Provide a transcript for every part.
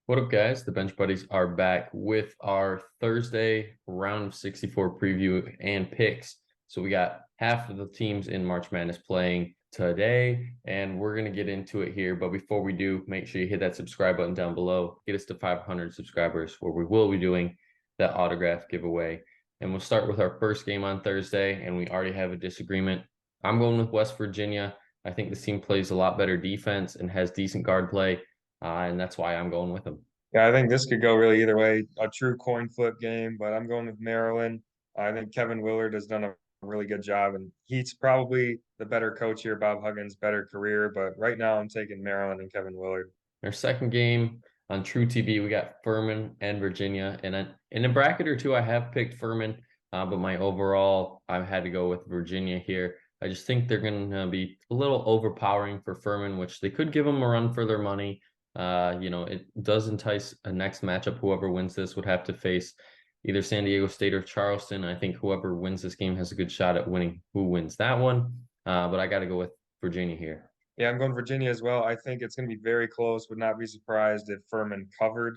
What up, guys? The Bench Buddies are back with our Thursday round of 64 preview and picks. So we got half of the teams in March Madness playing today, and we're going to get into it here. But before we do, make sure you hit that subscribe button down below. Get us to 500 subscribers, where we will be doing that autograph giveaway. And we'll start with our first game on Thursday, and we already have a disagreement. I'm going with West Virginia. I think this team plays a lot better defense and has decent guard play. And that's why I'm going with them. Yeah, I think this could go really either way. A true coin flip game, but I'm going with Maryland. I think Kevin Willard has done a really good job, and he's probably the better coach here. Bob Huggins' better career, but right now I'm taking Maryland and Kevin Willard. Our second game on True TV, we got Furman and Virginia. And in a bracket or two, I have picked Furman, but my overall, I've had to go with Virginia here. I just think they're going to be a little overpowering for Furman, which they could give them a run for their money. It does entice a next matchup. Whoever wins this would have to face either San Diego State or Charleston. I think whoever wins this game has a good shot at winning who wins that one. But I got to go with Virginia here. Yeah, I'm going Virginia as well. I think it's going to be very close. Would not be surprised if Furman covered.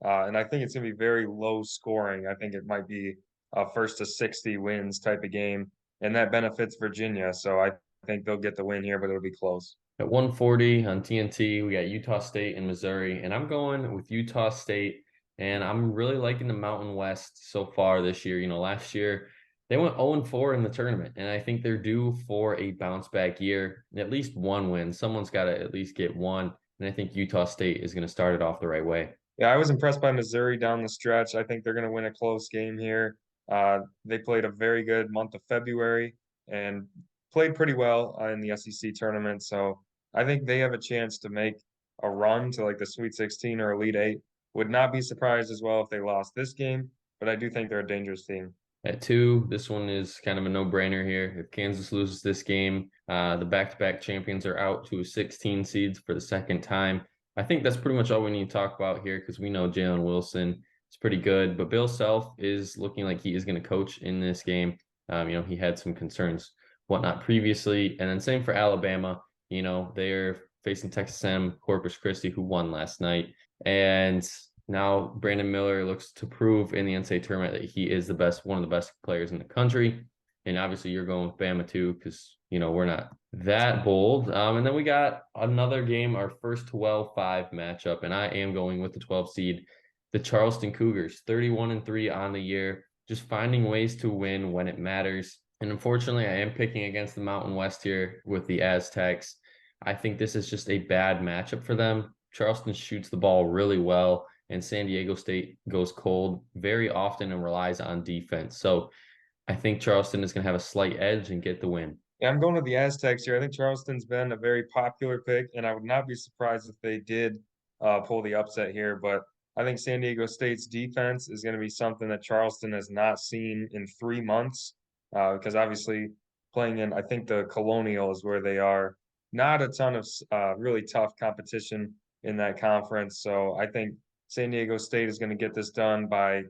And I think it's going to be very low scoring. I think it might be a first to 60 wins type of game, and that benefits Virginia. So I think they'll get the win here, but it'll be close. At 140 on TNT, we got Utah State and Missouri, and I'm going with Utah State, and I'm really liking the Mountain West so far this year. Last year they went 0-4 in the tournament, and I think they're due for a bounce back year, at least one win. Someone's got to at least get one, and I think Utah State is going to start it off the right way. Yeah, I was impressed by Missouri down the stretch. I think they're going to win a close game here. They played a very good month of February and played pretty well in the SEC tournament. So I think they have a chance to make a run to like the Sweet 16 or Elite Eight. Would not be surprised as well if they lost this game, but I do think they're a dangerous team. At two, this one is kind of a no-brainer here. If Kansas loses this game, the back-to-back champions are out to 16 seeds for the second time. I think that's pretty much all we need to talk about here because we know Jalen Wilson is pretty good, but Bill Self is looking like he is going to coach in this game. He had some concerns, whatnot previously, and then same for Alabama. They're facing Texas A&M Corpus Christi, who won last night, and now Brandon Miller looks to prove in the NCAA tournament that he is one of the best players in the country. And obviously you're going with Bama too, because we're not that bold. And then we got another game, our first 12-5 matchup, and I am going with the 12 seed, the Charleston Cougars, 31-3 on the year, just finding ways to win when it matters. And unfortunately, I am picking against the Mountain West here with the Aztecs. I think this is just a bad matchup for them. Charleston shoots the ball really well, and San Diego State goes cold very often and relies on defense. So I think Charleston is going to have a slight edge and get the win. Yeah, I'm going with the Aztecs here. I think Charleston's been a very popular pick, and I would not be surprised if they did pull the upset here. But I think San Diego State's defense is going to be something that Charleston has not seen in 3 months, because obviously playing in, I think the Colonial is where they are. Not a ton of really tough competition in that conference. So I think San Diego State is going to get this done by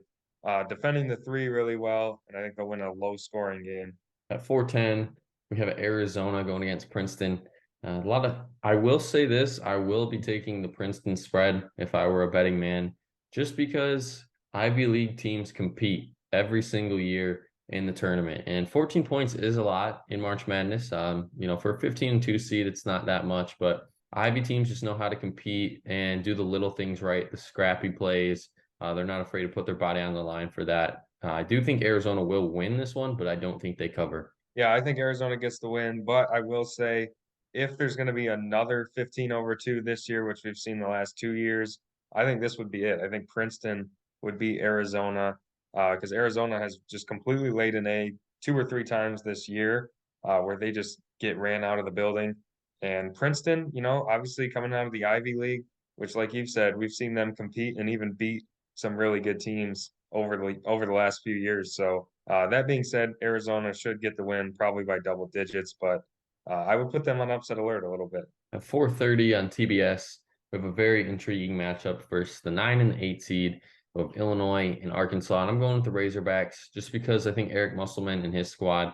defending the three really well, and I think they'll win a low scoring game. At 410, we have Arizona going against Princeton. I will say this, I will be taking the Princeton spread if I were a betting man, just because Ivy League teams compete every single year in the tournament. And 14 points is a lot in March Madness. For a 15-2 seed, it's not that much, but Ivy teams just know how to compete and do the little things right, the scrappy plays. They're not afraid to put their body on the line for that. I do think Arizona will win this one, but I don't think they cover. Yeah, I think Arizona gets the win, but I will say if there's going to be another 15-2 this year, which we've seen the last 2 years, I think this would be it. I think Princeton would beat Arizona because Arizona has just completely laid an egg 2 or 3 times this year where they just get ran out of the building. And Princeton, obviously coming out of the Ivy League, which, like you've said, we've seen them compete and even beat some really good teams over the last few years. So that being said, Arizona should get the win probably by double digits, but I would put them on upset alert a little bit. At 4:30 on TBS, we have a very intriguing matchup versus the 9 and the 8 seed of Illinois and Arkansas. And I'm going with the Razorbacks just because I think Eric Musselman and his squad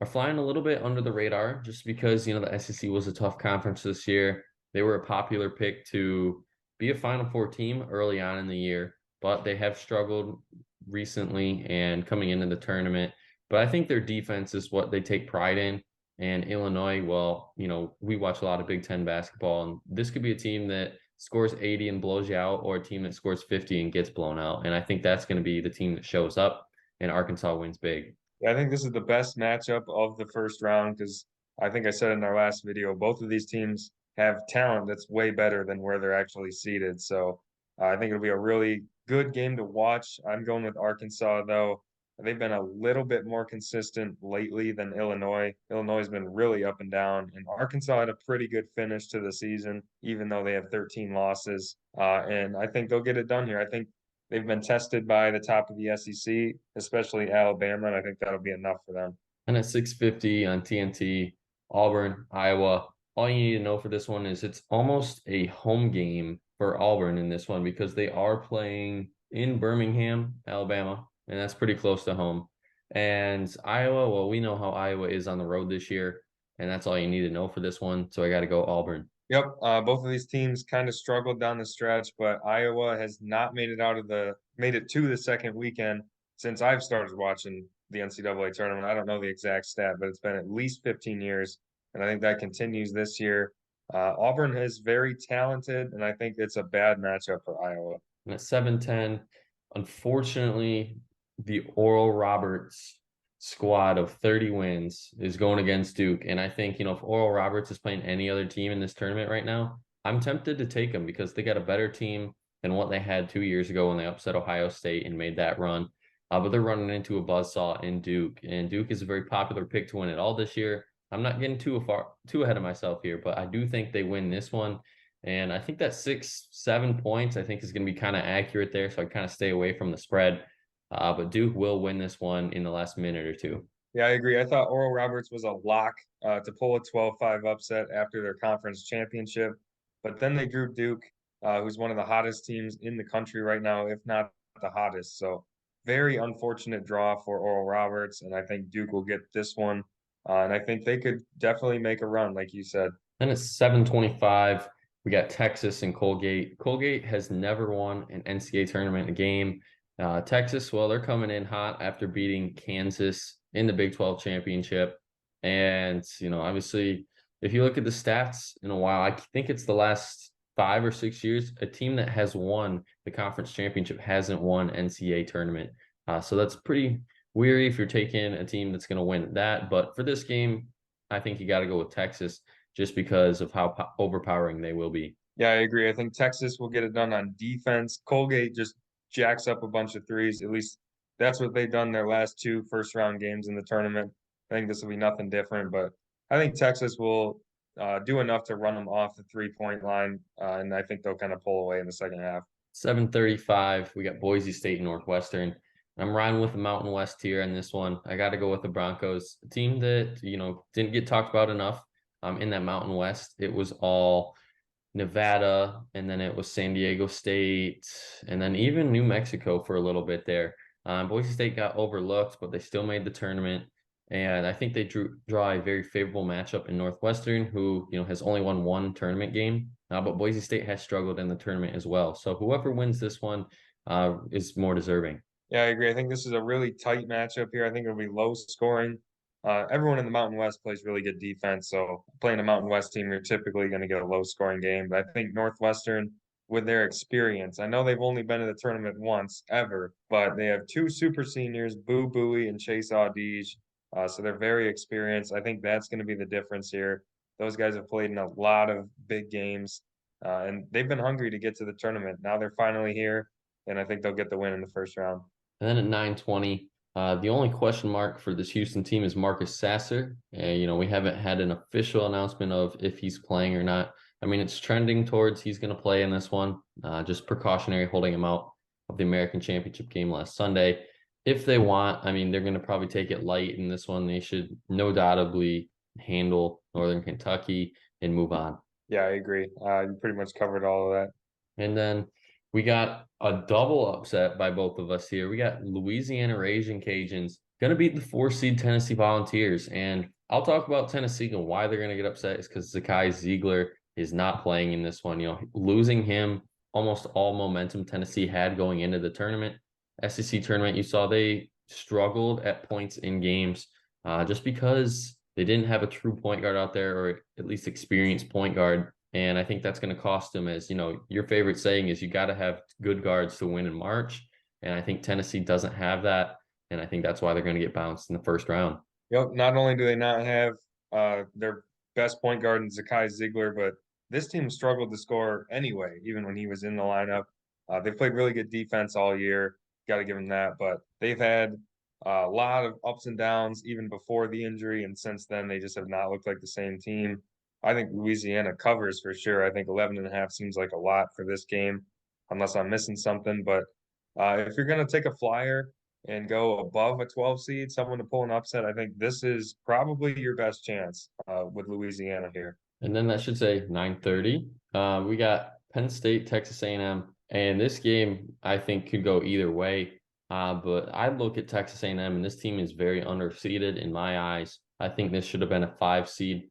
are flying a little bit under the radar just because, the SEC was a tough conference this year. They were a popular pick to be a Final Four team early on in the year, but they have struggled recently and coming into the tournament. But I think their defense is what they take pride in. And Illinois, well, we watch a lot of Big Ten basketball, and this could be a team that scores 80 and blows you out, or a team that scores 50 and gets blown out. And I think that's going to be the team that shows up, and Arkansas wins big. Yeah, I think this is the best matchup of the first round because I think I said in our last video, both of these teams have talent that's way better than where they're actually seated. So I think it'll be a really good game to watch. I'm going with Arkansas, though. They've been a little bit more consistent lately than Illinois. Illinois has been really up and down, and Arkansas had a pretty good finish to the season, even though they have 13 losses. And I think they'll get it done here. I think they've been tested by the top of the SEC, especially Alabama, and I think that'll be enough for them. And at 6:50 on TNT, Auburn, Iowa. All you need to know for this one is it's almost a home game for Auburn in this one because they are playing in Birmingham, Alabama, and that's pretty close to home. And Iowa, well, we know how Iowa is on the road this year, and that's all you need to know for this one. So I got to go Auburn. Yep, both of these teams kind of struggled down the stretch, but Iowa has not made it to the second weekend since I've started watching the NCAA tournament. I don't know the exact stat, but it's been at least 15 years, and I think that continues this year. Auburn is very talented, and I think it's a bad matchup for Iowa. And at 7:10, unfortunately, the Oral Roberts squad of 30 wins is going against Duke. And I think, if Oral Roberts is playing any other team in this tournament right now, I'm tempted to take them because they got a better team than what they had 2 years ago when they upset Ohio State and made that run. But they're running into a buzzsaw in Duke, and Duke is a very popular pick to win it all this year. I'm not getting too ahead of myself here, but I do think they win this one. And I think that 6-7 points, I think, is going to be kind of accurate there. So I kind of stay away from the spread. But Duke will win this one in the last minute or two. Yeah, I agree. I thought Oral Roberts was a lock to pull a 12-5 upset after their conference championship. But then they drew Duke, who's one of the hottest teams in the country right now, if not the hottest. So very unfortunate draw for Oral Roberts. And I think Duke will get this one. And I think they could definitely make a run, like you said. Then it's 7:25. We got Texas and Colgate. Colgate has never won an NCAA tournament game. Texas, well, they're coming in hot after beating Kansas in the Big 12 championship. And, obviously, if you look at the stats in a while, I think it's the last 5 or 6 years, a team that has won the conference championship hasn't won NCAA tournament. So that's pretty weary if you're taking a team that's going to win that. But for this game, I think you got to go with Texas just because of how overpowering they will be. Yeah, I agree. I think Texas will get it done on defense. Colgate just jacks up a bunch of threes. At least that's what they've done their last 2 first-round games in the tournament. I think this will be nothing different, but I think Texas will do enough to run them off the three-point line, and I think they'll kind of pull away in the second half. 7:35, we got Boise State and Northwestern. I'm riding with the Mountain West here in this one. I got to go with the Broncos, a team that, didn't get talked about enough in that Mountain West. It was all Nevada, and then it was San Diego State, and then even New Mexico for a little bit there. Boise State got overlooked, but they still made the tournament. And I think they draw a very favorable matchup in Northwestern, who, has only won 1 tournament game. But Boise State has struggled in the tournament as well. So whoever wins this one is more deserving. Yeah, I agree. I think this is a really tight matchup here. I think it'll be low scoring. Everyone in the Mountain West plays really good defense. So playing a Mountain West team, you're typically going to get a low scoring game. But I think Northwestern, with their experience, I know they've only been in the tournament once ever, but they have 2 super seniors, Boo Buie and Chase Audige. So they're very experienced. I think that's going to be the difference here. Those guys have played in a lot of big games, and they've been hungry to get to the tournament. Now they're finally here, and I think they'll get the win in the first round. And then at 9:20, the only question mark for this Houston team is Marcus Sasser. We haven't had an official announcement of if he's playing or not. I mean, it's trending towards he's going to play in this one. Just precautionary holding him out of the American Championship game last Sunday. If they want, I mean, they're going to probably take it light in this one. They should no doubtably handle Northern Kentucky and move on. Yeah, I agree. You pretty much covered all of that. And then we got a double upset by both of us here. We got Louisiana Raging Cajuns going to beat the 4-seed Tennessee Volunteers. And I'll talk about Tennessee and why they're going to get upset is because Zakai Ziegler is not playing in this one. Losing him almost all momentum Tennessee had going into the tournament. SEC tournament, you saw they struggled at points in games just because they didn't have a true point guard out there, or at least experienced point guard. And I think that's going to cost them, as you know, your favorite saying is you got to have good guards to win in March. And I think Tennessee doesn't have that. And I think that's why they're going to get bounced in the first round. Yep. Not only do they not have their best point guard in Zakai Ziegler, but this team struggled to score anyway, even when he was in the lineup. They've played really good defense all year. Got to give them that. But they've had a lot of ups and downs even before the injury. And since then, they just have not looked like the same team. I think Louisiana covers for sure. I think 11.5 seems like a lot for this game, unless I'm missing something. But if you're going to take a flyer and go above a 12 seed, someone to pull an upset, I think this is probably your best chance with Louisiana here. And then that should say 9:30. We got Penn State, Texas A&M, and this game I think could go either way. But I look at Texas A&M, and this team is very underseeded in my eyes. I think this should have been a 5 seed,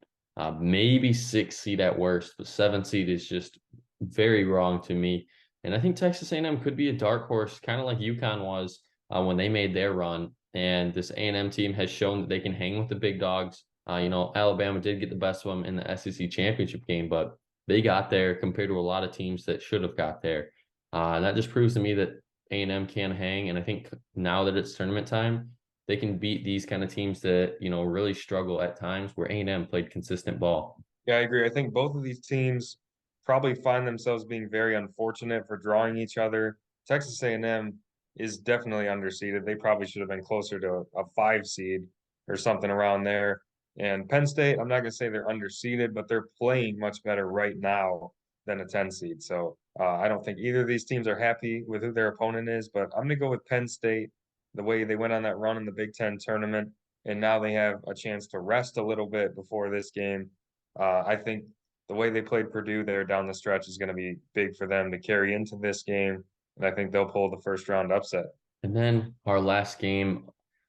maybe 6 seed at worst, but 7 seed is just very wrong to me. And I think Texas A&M could be a dark horse, kind of like UConn was when they made their run. And this A&M team has shown that they can hang with the big dogs. You know, Alabama did get the best of them in the SEC championship game, but they got there compared to a lot of teams that should have got there. And that just proves to me that A&M can hang. And I think now that it's tournament time, they can beat these kind of teams that, you know, really struggle at times, where A&M played consistent ball. Yeah, I agree. I think both of these teams probably find themselves being very unfortunate for drawing each other. Texas A&M is definitely underseeded. They probably should have been closer to a 5 seed or something around there. And Penn State, I'm not going to say they're underseeded, but they're playing much better right now than a 10 seed. So I don't think either of these teams are happy with who their opponent is, but I'm going to go with Penn State, the way they went on that run in the Big Ten tournament. And now they have a chance to rest a little bit before this game. I think the way they played Purdue there down the stretch is going to be big for them to carry into this game. And I think they'll pull the first round upset. And then our last game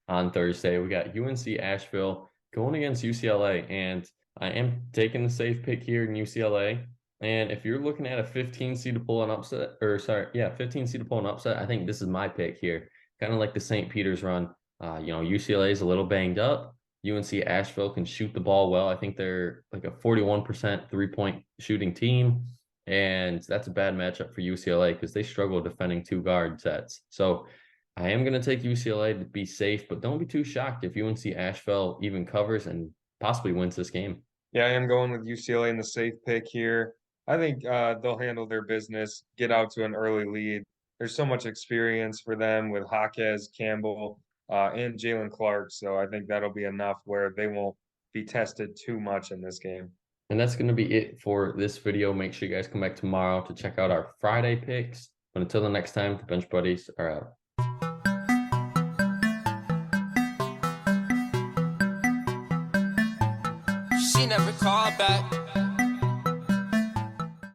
on Thursday, we got UNC Asheville going against UCLA. And I am taking the safe pick here in UCLA. And if you're looking at a 15 seed to pull an upset, or sorry, yeah, 15 seed to pull an upset, I think this is my pick here. Kind of like the St. Peter's run. You know, UCLA is a little banged up. UNC Asheville can shoot the ball well. I think they're like a 41% 3-point shooting team. And that's a bad matchup for UCLA because they struggle defending 2 guard sets. So I am going to take UCLA to be safe, but don't be too shocked if UNC Asheville even covers and possibly wins this game. Yeah, I am going with UCLA in the safe pick here. I think they'll handle their business, get out to an early lead. There's so much experience for them with Jaquez, Campbell, and Jalen Clark. So I think that'll be enough where they won't be tested too much in this game. And that's going to be it for this video. Make sure you guys come back tomorrow to check out our Friday picks. But until the next time, the Bench Buddies are out. She never called back.